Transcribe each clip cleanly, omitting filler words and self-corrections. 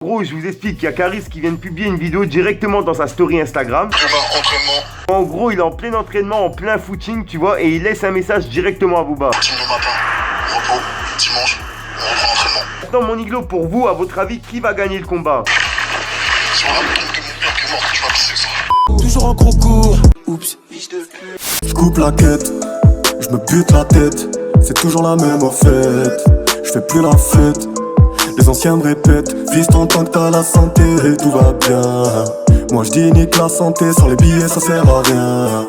Gros, je vous explique, il y a Caris qui vient de publier une vidéo directement dans sa story Instagram. Demain, entraînement. En gros, il est en plein entraînement, en plein footing, tu vois, et il laisse un message directement à Booba. Footing le matin, repos, dimanche, on reprend l'entraînement. Maintenant, mon iglo, pour vous, à votre avis, qui va gagner le combat? Sur la boutique de mon père qui est mort, tu vas pisser ça. Toujours en concours. Oups. Je coupe la quête, je me bute la tête. C'est toujours la même en fait. Je fais plus la fête. Les anciens me répètent, fiston tant que t'as la santé, tout va bien. Moi je dis nique la santé, sans les billets ça sert à rien.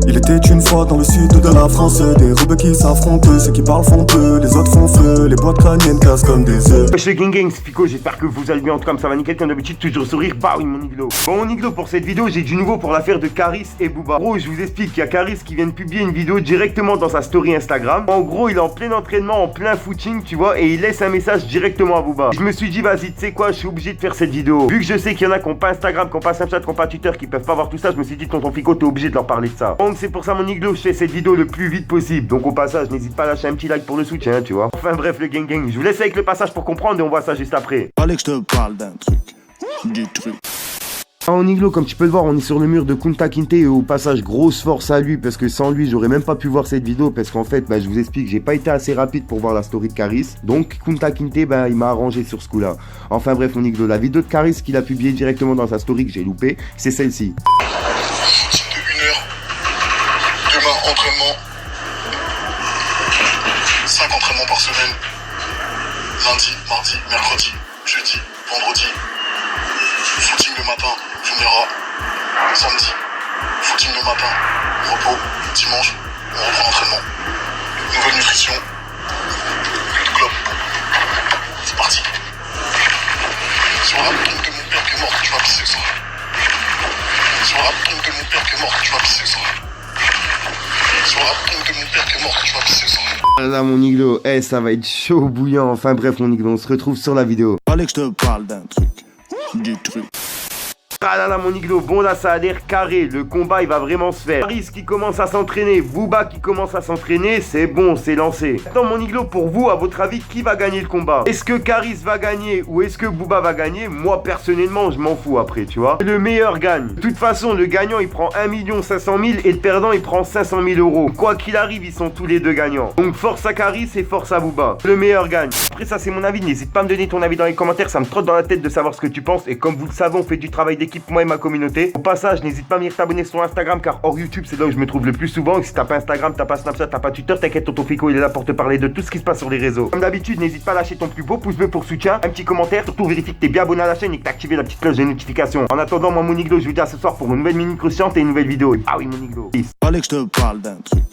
Il était une fois dans le sud de la France, des rebeux qui s'affrontent, ceux qui parlent font peu, les autres font feu, les boîtes crâniennes cassent comme des œufs. Wesh les gang, c'est Fico, j'espère que vous allez bien, en tout cas ça va nickel comme d'habitude, toujours sourire, bah oui mon iglo. Bon mon iglo, pour cette vidéo j'ai du nouveau pour l'affaire de Caris et Booba. Gros, je vous explique, il y a Caris qui vient de publier une vidéo directement dans sa story Instagram. En gros, il est en plein entraînement, en plein footing, tu vois, et il laisse un message directement à Booba. Je me suis dit, vas-y, tu sais quoi, je suis obligé de faire cette vidéo. Vu que je sais qu'il y en a qui n'ont pas Instagram, qui n'ont pas Snapchat, qui n'ont pas Twitter, qui peuvent pas voir tout ça, je me suis dit, tonton Fico, t'es obligé de leur parler de ça. Donc c'est pour ça mon iglo, je fais cette vidéo le plus vite possible. Donc au passage, n'hésite pas à lâcher un petit like pour le soutien, tu vois. Enfin bref, le gang, je vous laisse avec le passage pour comprendre et on voit ça juste après. Fallait que je te parle d'un truc, du truc. En iglo, comme tu peux le voir, on est sur le mur de Kunta Kinte et au passage, grosse force à lui parce que sans lui, j'aurais même pas pu voir cette vidéo parce qu'en fait, je vous explique, j'ai pas été assez rapide pour voir la story de Caris. Donc Kunta Kinte, il m'a arrangé sur ce coup-là. Enfin bref, mon iglo, la vidéo de Caris qu'il a publiée directement dans sa story que j'ai loupé, c'est celle-ci. Footing de 1 heure. Demain, entraînement. 5 entraînements par semaine. Lundi, mardi, mercredi, jeudi, vendredi. Footing le matin, Juniora. Samedi, footing le matin, repos, dimanche, on reprend l'entraînement. Nouvelle nutrition, club. C'est parti. Sur la boutique de mon père qui est mort, tu vas pisser ça. Sur la boutique de mon père qui est mort, tu vas pisser ça. Sur la boutique de mon père qui est mort, tu vas pisser ça. Là mon iglo, ça va être chaud bouillant. Enfin bref mon iglo, on se retrouve sur la vidéo. Fallait que je te parle d'un truc, du truc. Ah là là mon iglo, bon là ça a l'air carré, le combat il va vraiment se faire. Caris qui commence à s'entraîner, Booba qui commence à s'entraîner, c'est bon, c'est lancé. Maintenant mon iglo, pour vous, à votre avis, qui va gagner le combat? Est-ce que Caris va gagner ou est-ce que Booba va gagner? Moi personnellement je m'en fous après, tu vois. Le meilleur gagne. De toute façon le gagnant il prend 1 500 000 et le perdant il prend 500 000 euros. Quoi qu'il arrive ils sont tous les deux gagnants. Donc force à Caris et force à Booba. Le meilleur gagne. Après ça c'est mon avis, n'hésite pas à me donner ton avis dans les commentaires, ça me trotte dans la tête de savoir ce que tu penses. Et comme vous le savez on fait du travail d'équipe, moi et ma communauté. Au passage, n'hésite pas à venir t'abonner sur Instagram car hors YouTube, c'est là où je me trouve le plus souvent. Et si t'as pas Instagram, t'as pas Snapchat, t'as pas Twitter, t'inquiète, tonton Fico, il est là pour te parler de tout ce qui se passe sur les réseaux. Comme d'habitude, n'hésite pas à lâcher ton plus beau pouce bleu pour soutien, un petit commentaire, surtout vérifie que t'es bien abonné à la chaîne et que t'as activé la petite cloche de notification. En attendant, moi, mon iglo, je vous dis à ce soir pour une nouvelle mini croustillante et une nouvelle vidéo. Ah oui, mon iglo. Peace. Fallait que je te parle d'un truc,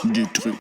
du truc.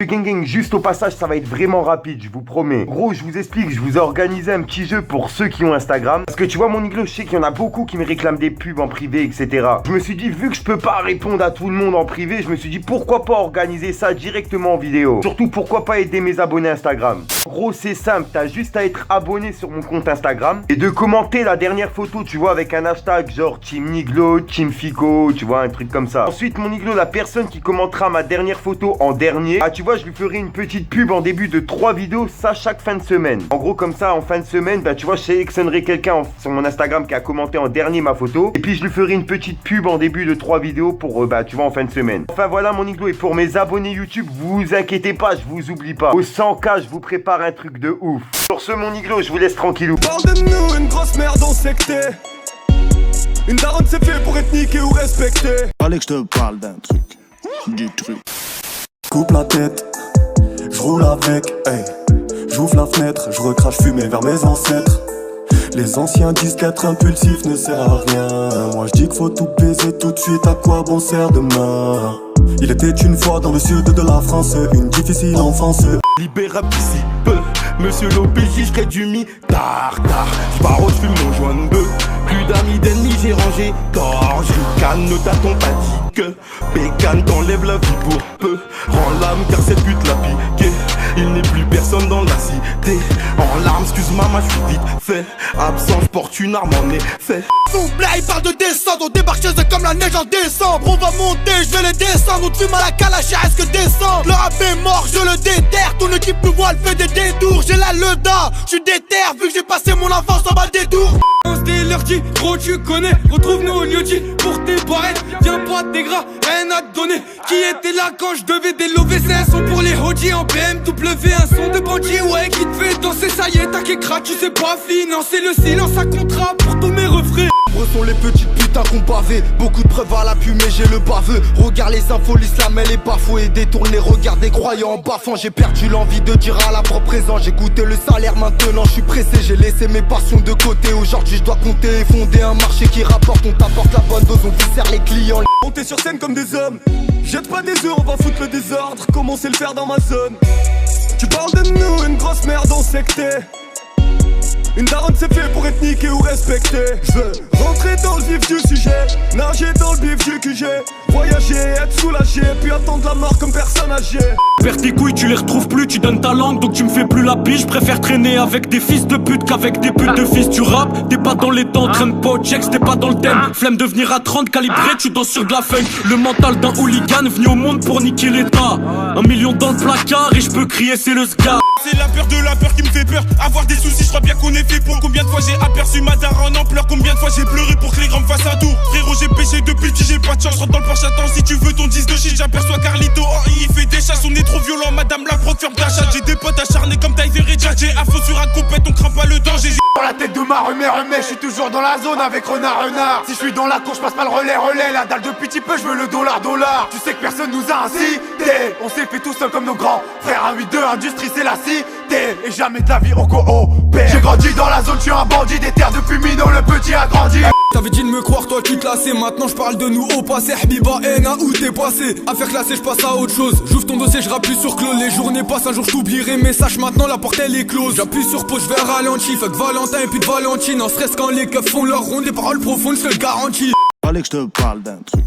Gang, juste au passage, ça va être vraiment rapide, je vous promets. Gros, je vous explique, je vous ai organisé un petit jeu pour ceux qui ont Instagram. Parce que tu vois, mon iglo, je sais qu'il y en a beaucoup qui me réclament des pubs en privé, etc. Je me suis dit, vu que je peux pas répondre à tout le monde en privé, je me suis dit, pourquoi pas organiser ça directement en vidéo. Surtout, pourquoi pas aider mes abonnés Instagram. Gros, c'est simple, t'as juste à être abonné sur mon compte Instagram et de commenter la dernière photo, tu vois, avec un hashtag genre Team Niglo, Team Fico, tu vois, un truc comme ça. Ensuite, mon iglo, la personne qui commentera ma dernière photo en dernier, tu vois, je lui ferai une petite pub en début de 3 vidéos, ça chaque fin de semaine. En gros, comme ça, en fin de semaine, tu vois, je sélectionnerai quelqu'un sur mon Instagram qui a commenté en dernier ma photo. Et puis, je lui ferai une petite pub en début de 3 vidéos pour, tu vois, en fin de semaine. Enfin, voilà, mon iglo. Et pour mes abonnés YouTube, vous inquiétez pas, je vous oublie pas. Au 100K, je vous prépare un truc de ouf. Sur ce, mon iglo, je vous laisse tranquillou. Parle de nous, une grosse merde on secté. Une daronne c'est fait pour être niqué ou respecté. Fallait que je te parle d'un truc, du truc. Coupe la tête, je roule avec, hey. J'ouvre la fenêtre, je recrache fumée vers mes ancêtres. Les anciens disent qu'être impulsif ne sert à rien. Moi je dis qu'il faut tout baiser tout de suite, à quoi bon sert demain. Il était une fois dans le sud de la France, une difficile enfance. Libérable d'ici peu, monsieur l'OPJ, j'crée du mi-tard. J'pars au fume mon joint de bœuf. Plus d'amis d'ennemis, j'ai rangé tort. J'ricane, ne t'attends pas dit que Pécane t'enlève la vie pour peu. Rends l'âme car cette pute l'a piqué. Il n'ai plus personne dans la cité. En larmes, excuse maman, je suis vite fait absent, je porte une arme en effet. Son blague, il parle de descendre, on débarque chez eux comme la neige en décembre. On va monter, je vais les descendre, on te fume à la calachère, est-ce que descendre? Le rap est mort, je le déterre, ton équipe nous voit, elle fait des détours. J'ai la leda, je suis déter, vu que j'ai passé mon enfance en bas des tours. C'était leur dit, gros tu connais, retrouve-nous au lieu dit pour tes barrettes, viens pas des gras, rien à te donner. Qui était là quand je devais délover, c'est un son pour les hodis en BMW, un son de bandit, ouais, qui te fait danser, ça y est, t'as qu'à crack, tu sais pas financer le silence à contrat pour tous mes refrains. Nombreux sont les petites putains qu'on bavé, beaucoup de preuves à l'appui mais j'ai le baveux. Regarde les infos, l'islam elle est bafouée, détourne les regards des croyants en baffant. J'ai perdu l'envie de dire à la propre présent, j'ai goûté le salaire maintenant, je suis pressé, j'ai laissé mes passions de côté. Aujourd'hui je dois compter et fonder un marché qui rapporte, on t'apporte la bonne dose, on viscère les clients. Monter sur scène comme des hommes, jette pas des œufs, on va foutre le désordre, comment c'est le faire dans ma zone. Tu parles de nous, une grosse merde on sait que t'es une daronne c'est fait pour être niqué ou respecté. Je veux rentrer dans le vif du sujet, nager dans le bif du QG, voyager, être soulagé, puis attendre la mort comme personne âgée. Perds tes couilles, tu les retrouves plus, tu donnes ta langue, donc tu me fais plus la biche. Je préfère traîner avec des fils de pute qu'avec des putes de fils. Tu rappes, t'es pas dans les temps, traîne pas au checks, t'es pas dans le thème. Flemme de venir à 30 calibré, tu danses sur de la funk. Le mental d'un hooligan venu au monde pour niquer l'état. 1 million dans le placard et je peux crier c'est le ska. C'est la peur de la peur qui me fait peur. Avoir des soucis, je crois bien qu'on est fait pour. Combien de fois j'ai aperçu ma daronne en pleurs, combien de fois j'ai pleuré pour que les grands me fassent un tour. Frérot, j'ai péché depuis petit, j'ai pas de chance. Rentre dans le Porsche, attends, si tu veux ton 10 de shit. J'aperçois Carlito, oh, il fait des chasses. On est trop violent, madame la proc, ferme ta chatte. J'ai des potes acharnés comme Tyver et Jadjé. À fond sur un compète, on craint pas le danger. Dans la tête de ma remée, je suis toujours dans la zone avec renard. Si je suis dans la cour, je passe pas le relais. La dalle de petit peu, je veux le dollar. Tu sais que personne nous a incité. On s'est fait tout seul comme nos grands frères. Un 8-2, industrie, c'est la cité. Et jamais de la vie on coopère. J'ai grandi dans la zone, je suis un bandit. Des terres depuis minot, le petit a grandi. T'avais dit de me croire, toi tu te lassais. Maintenant je parle de nous au passé. Habiba, Ena, où t'es passé? Affaire classée, je passe à autre chose. J'ouvre ton dossier, je rappuie sur clos. Les journées passent, un jour je t'oublierai. Mais sache maintenant, la porte elle est close. J'appuie sur pause, je vais ralenti. Fuck Valentin et puis de Valentine. En stress quand les keufs font leur ronde. Des paroles profondes, je te le garantis. Fallait que je te parle d'un truc.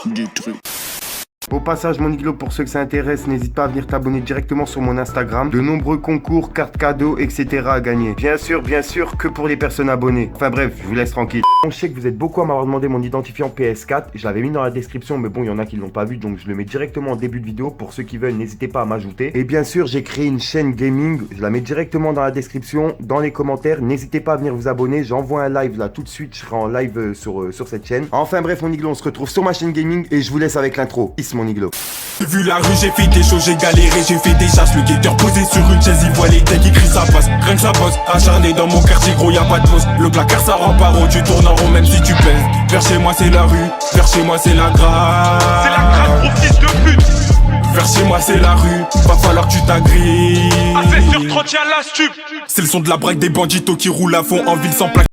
Du truc. Au passage, mon iglo, pour ceux que ça intéresse, n'hésite pas à venir t'abonner directement sur mon Instagram. De nombreux concours, cartes cadeaux, etc. à gagner. Bien sûr, que pour les personnes abonnées. Enfin bref, je vous laisse tranquille. Je sais que vous êtes beaucoup à m'avoir demandé mon identifiant PS4. Je l'avais mis dans la description, mais bon, il y en a qui l'ont pas vu, donc je le mets directement en début de vidéo. Pour ceux qui veulent, n'hésitez pas à m'ajouter. Et bien sûr, j'ai créé une chaîne gaming. Je la mets directement dans la description, dans les commentaires. N'hésitez pas à venir vous abonner. J'envoie un live là tout de suite. Je serai en live sur cette chaîne. Enfin bref, mon iglo, on se retrouve sur ma chaîne gaming et je vous laisse avec l'intro. Mon iglo. J'ai vu la rue, j'ai fait des choses, j'ai galéré, j'ai fait des chasses. Le guetteur posé sur une chaise, il voit les decks, il crie ça passe. Rien que ça bosse, acharné dans mon quartier, gros y'a pas de pause. Le placard ça rend pas rond, tu tournes en rond même si tu pèses. Vers chez moi c'est la rue, vers chez moi c'est la grâce. C'est la grâce, gros fils de pute. Vers chez moi c'est la rue, va falloir que tu t'agrives. Assez sur 30, y'a la stup. C'est le son de la braque des banditos qui roulent à fond en ville sans plaque.